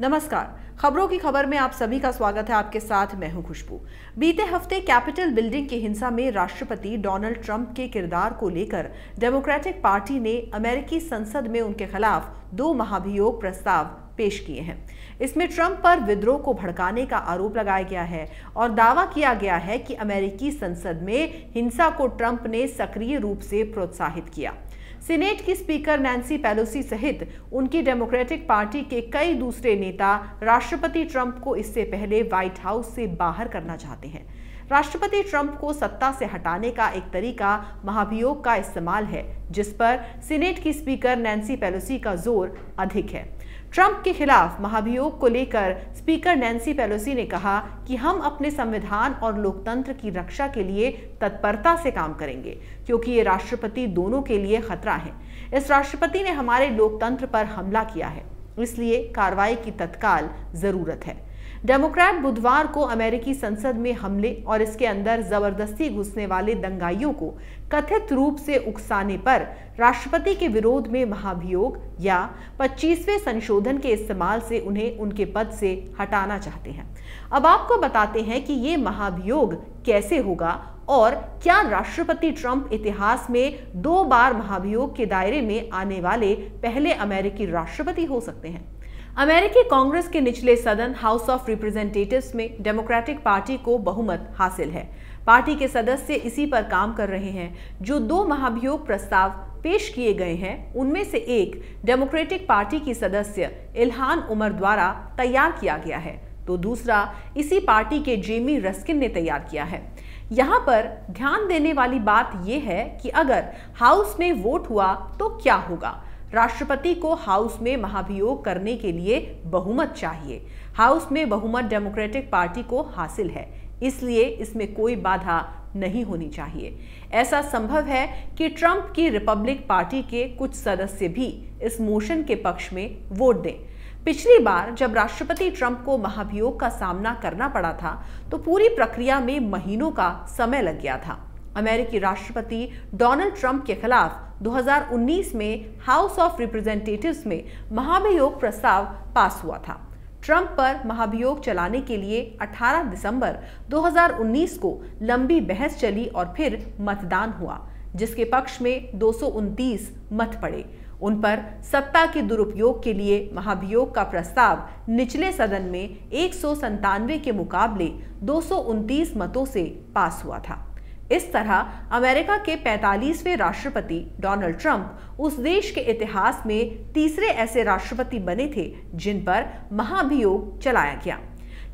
नमस्कार। खबरों की खबर में आप सभी का स्वागत है। आपके साथ मैं हूं खुशबू। बीते हफ्ते कैपिटल बिल्डिंग की हिंसा में राष्ट्रपति डोनाल्ड ट्रंप के किरदार को लेकर डेमोक्रेटिक पार्टी ने अमेरिकी संसद में उनके खिलाफ 2 महाभियोग प्रस्ताव पेश किए हैं। इसमें ट्रंप पर विद्रोह को भड़काने का आरोप लगाया गया है और दावा किया गया है कि अमेरिकी संसद में हिंसा को ट्रंप ने सक्रिय रूप से प्रोत्साहित किया। सीनेट की स्पीकर नैन्सी पेलोसी सहित उनकी डेमोक्रेटिक पार्टी के कई दूसरे नेता राष्ट्रपति ट्रंप को इससे पहले व्हाइट हाउस से बाहर करना चाहते हैं। राष्ट्रपति ट्रंप को सत्ता से हटाने का एक तरीका महाभियोग का इस्तेमाल है, जिस पर सीनेट की स्पीकर नैन्सी पेलोसी का जोर अधिक है। ट्रंप के खिलाफ महाभियोग को लेकर स्पीकर नैन्सी पेलोसी ने कहा कि हम अपने संविधान और लोकतंत्र की रक्षा के लिए तत्परता से काम करेंगे, क्योंकि ये राष्ट्रपति दोनों के लिए खतरा है। इस राष्ट्रपति ने हमारे लोकतंत्र पर हमला किया है, इसलिए कार्रवाई की तत्काल जरूरत है। डेमोक्रेट बुधवार को अमेरिकी संसद में हमले और इसके अंदर जबरदस्ती घुसने वाले दंगाइयों को कथित रूप से उकसाने पर राष्ट्रपति के विरोध में महाभियोग या 25वें संशोधन के इस्तेमाल से उन्हें उनके पद से हटाना चाहते हैं। अब आपको बताते हैं कि ये महाभियोग कैसे होगा और क्या राष्ट्रपति ट्रंप इतिहास में 2 बार महाभियोग के दायरे में आने वाले पहले अमेरिकी राष्ट्रपति हो सकते हैं। अमेरिकी कांग्रेस के निचले सदन हाउस ऑफ रिप्रेजेंटेटिव्स में डेमोक्रेटिक पार्टी को बहुमत हासिल है। पार्टी के सदस्य इसी पर काम कर रहे हैं। जो 2 महाभियोग प्रस्ताव पेश किए गए हैं, उनमें से एक डेमोक्रेटिक पार्टी की सदस्य इल्हान उमर द्वारा तैयार किया गया है, तो दूसरा इसी पार्टी के जेमी रस्किन ने तैयार किया है। यहाँ पर ध्यान देने वाली बात यह है कि अगर हाउस में वोट हुआ तो क्या होगा। राष्ट्रपति को हाउस में महाभियोग करने के लिए बहुमत चाहिए। हाउस में बहुमत डेमोक्रेटिक पार्टी को हासिल है, इसलिए इसमें कोई बाधा नहीं होनी चाहिए। ऐसा संभव है कि ट्रंप की रिपब्लिक पार्टी के कुछ सदस्य भी इस मोशन के पक्ष में वोट दें। पिछली बार जब राष्ट्रपति ट्रंप को महाभियोग का सामना करना पड़ा था, तो पूरी प्रक्रिया में महीनों का समय लग गया था। अमेरिकी राष्ट्रपति डोनाल्ड ट्रंप के खिलाफ 2019 में हाउस ऑफ रिप्रेजेंटेटिव्स में महाभियोग प्रस्ताव पास हुआ था। ट्रंप पर महाभियोग चलाने के लिए 18 दिसंबर 2019 को लंबी बहस चली और फिर मतदान हुआ, जिसके पक्ष में 229 मत पड़े। उन पर सत्ता के दुरुपयोग के लिए महाभियोग का प्रस्ताव निचले सदन में 197 के मुकाबले 229 मतों से पास हुआ था। इस तरह अमेरिका के 45वें राष्ट्रपति डोनाल्ड ट्रंप उस देश के इतिहास में तीसरे ऐसे राष्ट्रपति बने थे जिन पर महाभियोग चलाया गया।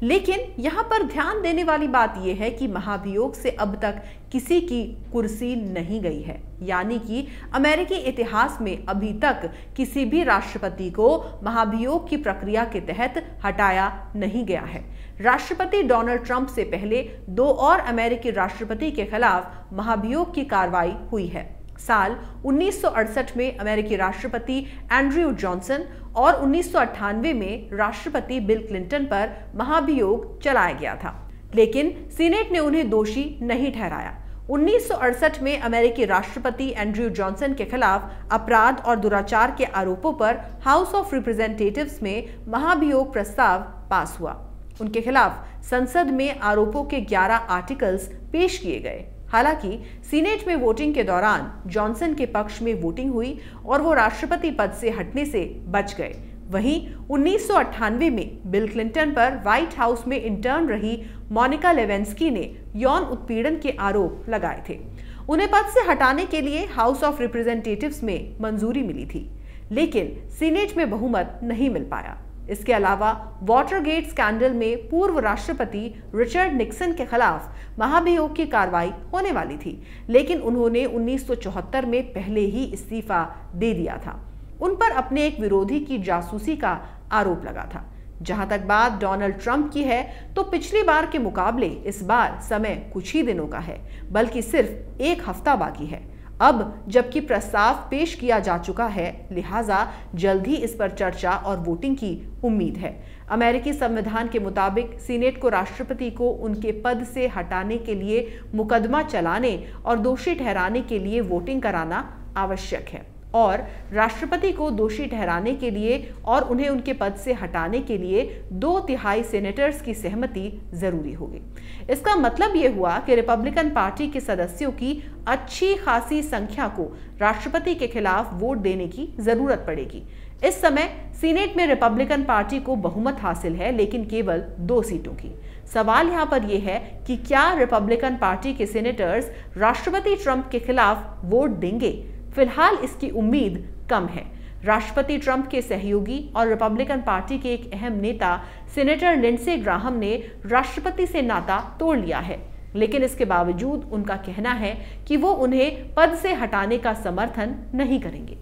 लेकिन यहाँ पर ध्यान देने वाली बात यह है कि महाभियोग से अब तक किसी की कुर्सी नहीं गई है, यानी कि अमेरिकी इतिहास में अभी तक किसी भी राष्ट्रपति को महाभियोग की प्रक्रिया के तहत हटाया नहीं गया है। राष्ट्रपति डोनाल्ड ट्रंप से पहले 2 और अमेरिकी राष्ट्रपति के खिलाफ महाभियोग की कार्रवाई हुई है। साल 1968 में अमेरिकी राष्ट्रपति एंड्रयू जॉनसन और 1998 में राष्ट्रपति बिल क्लिंटन पर महाभियोग चलाया गया था, लेकिन सीनेट ने उन्हें दोषी नहीं ठहराया। 1968 में अमेरिकी राष्ट्रपति एंड्रयू जॉनसन के खिलाफ अपराध और दुराचार के आरोपों पर हाउस ऑफ रिप्रेजेंटेटिव्स में महाभियोग प्रस्ताव पास हुआ। उनके खिलाफ संसद में आरोपों के 11 आर्टिकल्स पेश किए गए। हालांकि सीनेट में वोटिंग के दौरान जॉनसन के पक्ष में वोटिंग हुई और वो राष्ट्रपति पद से हटने से बच गए। वहीं 1998 में बिल क्लिंटन पर व्हाइट हाउस में इंटर्न रही मोनिका लेविंस्की ने यौन उत्पीड़न के आरोप लगाए थे। उन्हें पद से हटाने के लिए हाउस ऑफ रिप्रेजेंटेटिव्स में मंजूरी मिली थी, लेकिन सीनेट में बहुमत नहीं मिल पाया। इसके अलावा वाटरगेट स्कैंडल में पूर्व राष्ट्रपति रिचर्ड निक्सन के खिलाफ महाभियोग की कार्रवाई होने वाली थी, लेकिन उन्होंने 1974 में पहले ही इस्तीफा दे दिया था। उन पर अपने एक विरोधी की जासूसी का आरोप लगा था। जहां तक बात डोनाल्ड ट्रंप की है, तो पिछली बार के मुकाबले इस बार समय कुछ ही दिनों का है, बल्कि सिर्फ 1 हफ्ता बाकी है। अब जबकि प्रस्ताव पेश किया जा चुका है, लिहाजा जल्द ही इस पर चर्चा और वोटिंग की उम्मीद है। अमेरिकी संविधान के मुताबिक सीनेट को राष्ट्रपति को उनके पद से हटाने के लिए मुकदमा चलाने और दोषी ठहराने के लिए वोटिंग कराना आवश्यक है। और राष्ट्रपति को दोषी ठहराने के लिए और उन्हें उनके पद से हटाने के लिए 2/3 सेनेटर्स की सहमति जरूरी होगी। इसका मतलब यह हुआ कि रिपब्लिकन पार्टी के सदस्यों की अच्छी खासी संख्या को राष्ट्रपति के खिलाफ वोट देने की जरूरत पड़ेगी। इस समय सीनेट में रिपब्लिकन पार्टी को बहुमत हासिल है, लेकिन केवल 2 सीटों की। सवाल यहां पर यह है कि क्या रिपब्लिकन पार्टी के सेनेटर्स राष्ट्रपति ट्रंप के खिलाफ वोट देंगे? फिलहाल इसकी उम्मीद कम है। राष्ट्रपति ट्रंप के सहयोगी और रिपब्लिकन पार्टी के एक अहम नेता सीनेटर लिंडसे ग्राहम ने राष्ट्रपति से नाता तोड़ लिया है, लेकिन इसके बावजूद उनका कहना है कि वो उन्हें पद से हटाने का समर्थन नहीं करेंगे।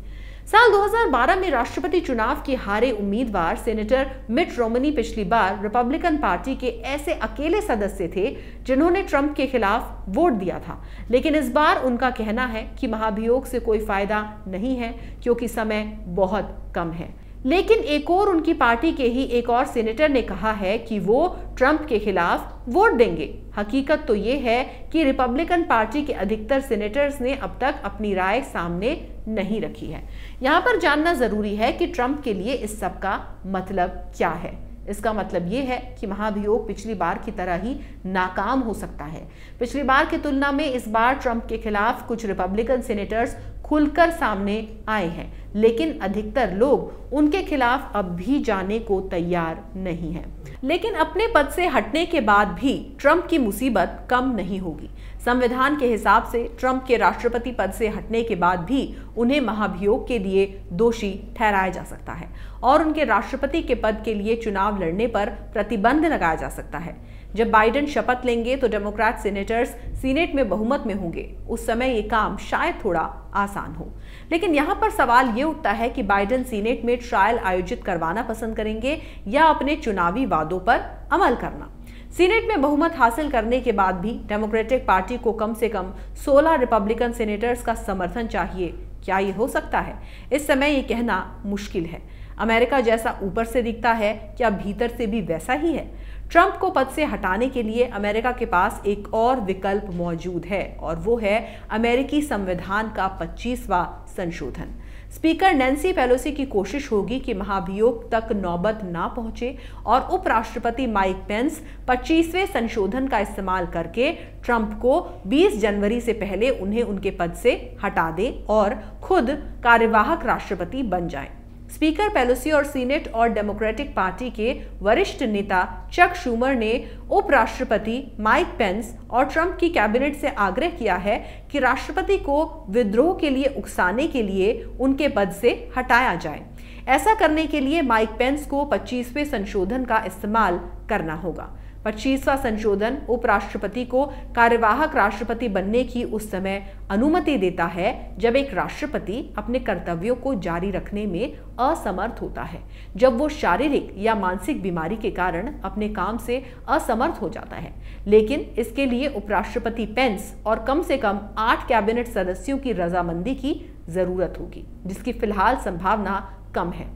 साल 2012 में राष्ट्रपति चुनाव के हारे उम्मीदवार सेनेटर मिट रोमनी पिछली बार रिपब्लिकन पार्टी के ऐसे अकेले सदस्य थे जिन्होंने ट्रंप के खिलाफ वोट दिया था, लेकिन इस बार उनका कहना है कि महाभियोग से कोई फायदा नहीं है क्योंकि समय बहुत कम है। लेकिन एक और उनकी पार्टी के ही एक और सेनेटर ने कहा है कि वो ट्रंप के खिलाफ वोट देंगे। हकीकत तो ये है कि रिपब्लिकन पार्टी के अधिकतर सेनेटर्स ने अब तक अपनी राय सामने नहीं रखी है। यहाँ पर जानना जरूरी है कि ट्रंप के लिए इस सब का मतलब क्या है। इसका मतलब ये है कि महाभियोग पिछली बार की तरह ही नाकाम हो सकता है। पिछली बार की तुलना में इस बार ट्रंप के खिलाफ कुछ रिपब्लिकन सेनेटर्स खुलकर सामने आए हैं, लेकिन अधिकतर लोग उनके खिलाफ अब भी जाने को तैयार नहीं हैं। लेकिन अपने पद से हटने के बाद भी ट्रंप की मुसीबत कम नहीं होगी। संविधान के हिसाब से ट्रंप के राष्ट्रपति पद से हटने के बाद भी उन्हें महाभियोग के लिए दोषी ठहराया जा सकता है और उनके राष्ट्रपति के पद के लिए चुनाव लड़ने पर प्रतिबंध लगाया जा सकता है। जब बाइडेन शपथ लेंगे तो डेमोक्रेट सेनेटर्स सीनेट में बहुमत में होंगे। उस समय ये काम शायद थोड़ा आसान हो। लेकिन यहाँ पर सवाल ये उठता है कि बाइडेन सीनेट में ट्रायल आयोजित करवाना पसंद करेंगे या अपने चुनावी वादों पर अमल करना। सीनेट में बहुमत हासिल करने के बाद भी डेमोक्रेटिक पार्टी को कम से कम 16 रिपब्लिकन सेनेटर्स का समर्थन चाहिए। क्या ये हो सकता है? इस समय ये कहना मुश्किल है। अमेरिका जैसा ऊपर से दिखता है, क्या भीतर से भी वैसा ही है? ट्रंप को पद से हटाने के लिए अमेरिका के पास एक और विकल्प मौजूद है और वो है अमेरिकी संविधान का 25वां संशोधन। स्पीकर नैन्सी पेलोसी की कोशिश होगी कि महाभियोग तक नौबत ना पहुंचे और उपराष्ट्रपति माइक पेंस 25वें संशोधन का इस्तेमाल करके ट्रंप को 20 जनवरी से पहले उन्हें उनके पद से हटा दे और खुद कार्यवाहक राष्ट्रपति बन जाएं। स्पीकर पेलोसी और सीनेट और डेमोक्रेटिक पार्टी के वरिष्ठ नेता चक शूमर ने उपराष्ट्रपति माइक पेंस और ट्रंप की कैबिनेट से आग्रह किया है कि राष्ट्रपति को विद्रोह के लिए उकसाने के लिए उनके पद से हटाया जाए। ऐसा करने के लिए माइक पेंस को 25वें संशोधन का इस्तेमाल करना होगा। 25वां संशोधन उपराष्ट्रपति को कार्यवाहक राष्ट्रपति बनने की उस समय अनुमति देता है जब एक राष्ट्रपति अपने कर्तव्यों को जारी रखने में असमर्थ होता है, जब वो शारीरिक या मानसिक बीमारी के कारण अपने काम से असमर्थ हो जाता है। लेकिन इसके लिए उपराष्ट्रपति पेंस और कम से कम 8 कैबिनेट सदस्यों की रजामंदी की जरूरत होगी, जिसकी फिलहाल संभावना कम है।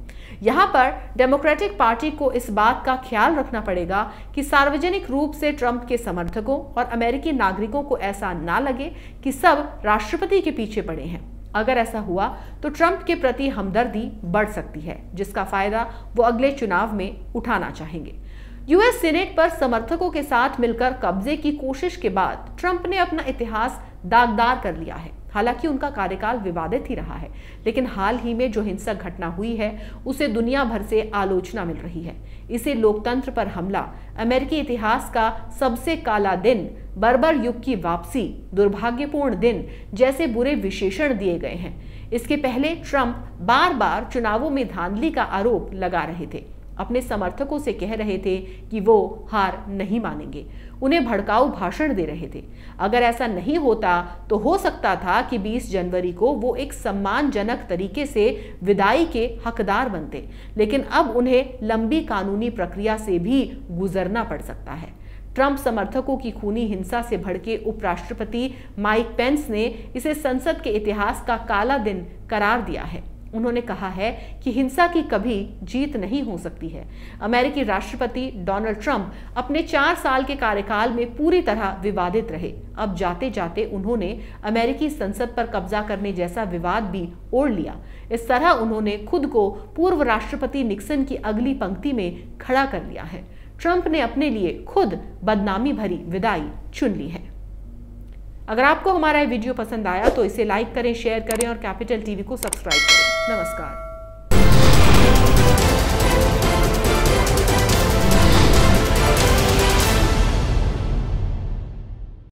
यहाँ पर डेमोक्रेटिक पार्टी को इस बात का ख्याल रखना पड़ेगा कि सार्वजनिक रूप से ट्रंप के समर्थकों और अमेरिकी नागरिकों को ऐसा ना लगे कि सब राष्ट्रपति के पीछे पड़े हैं। अगर ऐसा हुआ तो ट्रंप के प्रति हमदर्दी बढ़ सकती है, जिसका फायदा वो अगले चुनाव में उठाना चाहेंगे। यूएस सीनेट पर समर्थकों के साथ मिलकर कब्जे की कोशिश के बाद ट्रंप ने अपना इतिहास दागदार कर लिया है। हालांकि उनका कार्यकाल विवादित ही रहा है, लेकिन हाल ही में जो हिंसक घटना हुई है उसे दुनिया भर से आलोचना मिल रही है। इसे लोकतंत्र पर हमला, अमेरिकी इतिहास का सबसे काला दिन, बर्बर युग की वापसी, दुर्भाग्यपूर्ण दिन जैसे बुरे विशेषण दिए गए हैं। इसके पहले ट्रंप बार बार चुनावों में धांधली का आरोप लगा रहे थे, अपने समर्थकों से कह रहे थे कि वो हार नहीं मानेंगे, उन्हें भड़काऊ भाषण दे रहे थे। अगर ऐसा नहीं होता तो हो सकता था कि 20 जनवरी को वो एक सम्मानजनक तरीके से विदाई के हकदार बनते, लेकिन अब उन्हें लंबी कानूनी प्रक्रिया से भी गुजरना पड़ सकता है। ट्रंप समर्थकों की खूनी हिंसा से भड़के उपराष्ट्रपति माइक पेंस ने इसे संसद के इतिहास का काला दिन करार दिया है। उन्होंने कहा है कि हिंसा की कभी जीत नहीं हो सकती है। अमेरिकी राष्ट्रपति डोनाल्ड ट्रंप अपने 4 साल के कार्यकाल में पूरी तरह विवादित रहे। अब जाते जाते उन्होंने अमेरिकी संसद पर कब्जा करने जैसा विवाद भी ओढ़ लिया। इस तरह उन्होंने खुद को पूर्व राष्ट्रपति निक्सन की अगली पंक्ति में खड़ा कर लिया है। ट्रंप ने अपने लिए खुद बदनामी भरी विदाई चुन ली है। अगर आपको हमारा ये वीडियो पसंद आया तो इसे लाइक करें, शेयर करें और कैपिटल टीवी को सब्सक्राइब करें। नमस्कार।